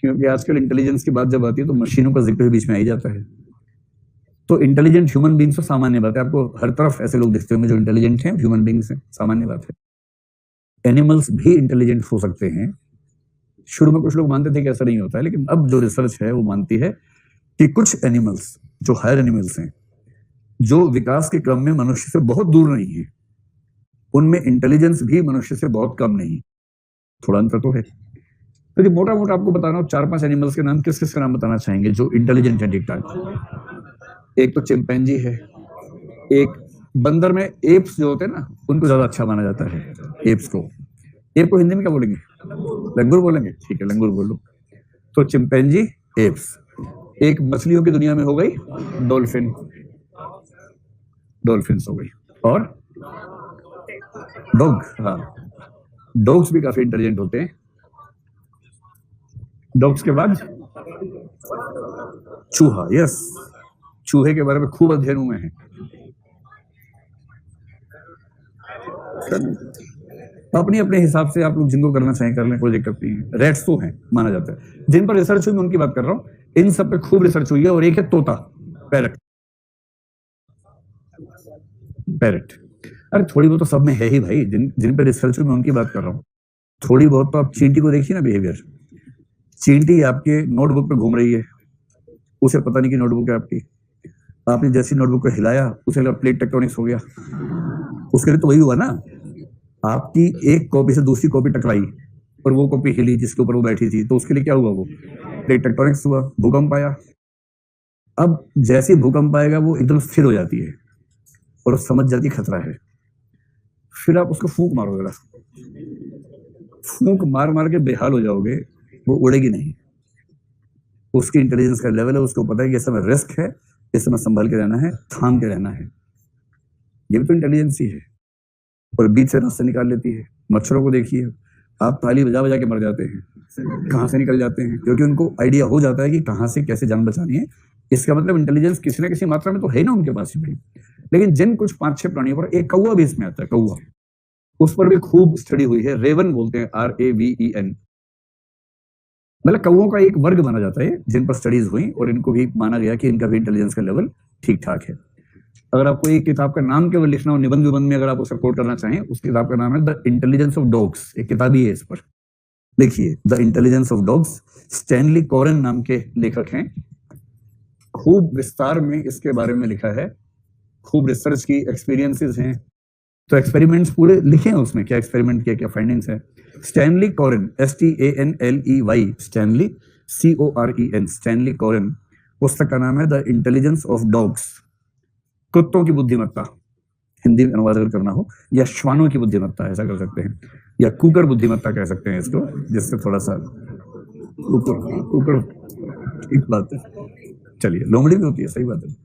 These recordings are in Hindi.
क्योंकि आजकल इंटेलिजेंस की बात जब आती है तो मशीनों का जिक्र भी बीच में आ ही जाता है। तो इंटेलिजेंट ह्यूमन बींग्स तो सामान्य बात है, आपको हर तरफ ऐसे लोग दिखते होंगे जो इंटेलिजेंट हैं, ह्यूमन बींग्स हैं, सामान्य बात है। एनिमल्स भी इंटेलिजेंट हो सकते हैं। शुरू में कुछ लोग मानते थे कि ऐसा नहीं होता है, लेकिन अब जो रिसर्च है वो मानती है कि कुछ एनिमल्स जो हायर एनिमल्स हैं, जो विकास के क्रम में मनुष्य से बहुत दूर नहीं है, उनमें इंटेलिजेंस भी मनुष्य से बहुत कम नहीं, थोड़ा अंतर तो है। तो मोटा मोटा आपको बता रहा हूँ 4-5 एनिमल्स के नाम, किस किस का नाम बताना चाहेंगे जो इंटेलिजेंट है ठीक ठाक? एक तो चिंपैंजी है, एक बंदर में एप्स जो होते हैं ना, उनको ज्यादा अच्छा माना जाता है। एप्स को हिंदी में क्या बोलेंगे? लंगूर बोलेंगे, ठीक है लंगूर बोलो। तो चिंपैंजी, एप्स। एक मछलियों की दुनिया में हो गई डॉल्फिन, डॉल्फिन्स हो गई। और डॉग, हाँ डॉग्स भी काफी इंटेलिजेंट होते हैं। डॉग्स के बाद चूहा, यस, चूहे के बारे में खूब अध्ययन हुए हैं। अपने अपने हिसाब से आप लोग जिनको करना चाहें कर लें, कोई दिक्कत नहीं है। रेट्स तो हैं, माना जाता है। जिन पर रिसर्च हुई मैं उनकी बात कर रहा हूँ, इन सब पे खूब रिसर्च हुई है। और एक है तोता, पैरट। पैरट, अरे थोड़ी बहुत तो सब में है ही भाई, जिन पे रिसर्च हुई मैं उनकी बात कर रहा हूँ। थोड़ी बहुत तो आप चींटी को देखिए ना, बिहेवियर। चींटी आपके नोटबुक पे घूम रही है, उसे पता नहीं कि नोटबुक है आपकी। आपने जैसी नोटबुक को हिलाया, उसे लगा प्लेट टेक्टोनिक्स हो गया। उसके लिए तो वही हुआ ना, आपकी एक कॉपी से दूसरी कॉपी टकराई और वो कॉपी हिली जिसके ऊपर वो बैठी थी, तो उसके लिए क्या हुआ? वो प्लेट टेक्टोनिक्स हुआ, भूकंप आया। अब जैसे भूकंप आएगा वो एकदम स्थिर हो जाती है और समझ जाती खतरा है। फिर आप उसको फूंक मारो, जरा फूंक मार मार के बेहाल हो जाओगे, वो उड़ेगी नहीं। उसकी इंटेलिजेंस का लेवल है, उसको पता है कि इस समय रिस्क है, इस समय संभल के रहना है, थाम के रहना है। ये भी तो इंटेलिजेंस ही है। और बीच से रास्ते निकाल लेती है। मच्छरों को देखिए, आप ताली बजा बजा के मर जाते हैं, कहां से निकल जाते हैं, क्योंकि उनको आइडिया हो जाता है कि कहां से कैसे जान बचानी है। इसका मतलब इंटेलिजेंस किसी न किसी मात्रा में तो है ना उनके पास ही भाई। लेकिन जिन कुछ 5-6 प्राणियों पर, एक कौवा भी इसमें आता है, कौवा, उस पर भी खूब स्टडी हुई है। रेवन बोलते हैं, RAVEN। मतलब कौवों का एक वर्ग माना जाता है जिन पर स्टडीज हुई, और इनको भी माना गया कि इनका भी इंटेलिजेंस का लेवल ठीक ठाक है। अगर आपको एक किताब का नाम केवल लिखना हो, निबंध विबंध में अगर आप उसका कोट करना चाहें, उस किताब का नाम है द इंटेलिजेंस ऑफ डॉग्स। एक किताब ही है इस पर, देखिए, the intelligence of dogs. Stanley Coren नाम के लेखक हैं, खूब विस्तार में इसके बारे में लिखा है, खूब रिसर्च की, एक्सपीरियंसेस हैं। तो एक्सपेरिमेंट्स पूरे लिखे हैं उसमें, क्या एक्सपेरिमेंट किया, क्या फाइंडिंग्स है। Stanley Coren, STANLEY, Stanley COREN, Stanley Coren. पुस्तक का नाम है द इंटेलिजेंस ऑफ डॉग्स, कुत्तों की बुद्धिमत्ता, हिंदी में अनुवाद अगर करना हो, या श्वानों की बुद्धिमत्ता ऐसा कर सकते हैं, या कुकर बुद्धिमत्ता कह सकते हैं इसको, जिससे थोड़ा सा कुकर ठीक बात है। चलिए, लोमड़ी भी होती है, सही बात है।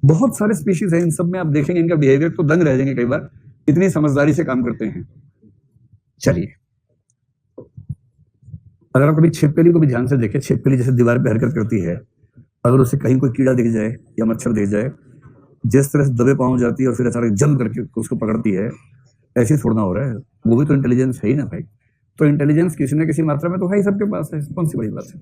बहुत सारे स्पीशीज हैं, इन सब में आप देखेंगे इनका बिहेवियर तो दंग रह जाएंगे कई बार, इतनी समझदारी से काम करते हैं। चलिए, अगर आप कभी छिपकली को भी ध्यान से देखें, छिपकली जैसे दीवार पे हरकत करती है, अगर उसे कहीं कोई कीड़ा दिख जाए या मच्छर दिख जाए, जिस तरह से दबे पांव जाती है और फिर अचानक जंप करके उसको पकड़ती है, ऐसे ही छोड़ना हो रहा है। वो भी तो इंटेलिजेंस है ही ना भाई। तो इंटेलिजेंस किसी न किसी मात्रा में तो है ही सबके पास है, कौन सी बड़ी बात है।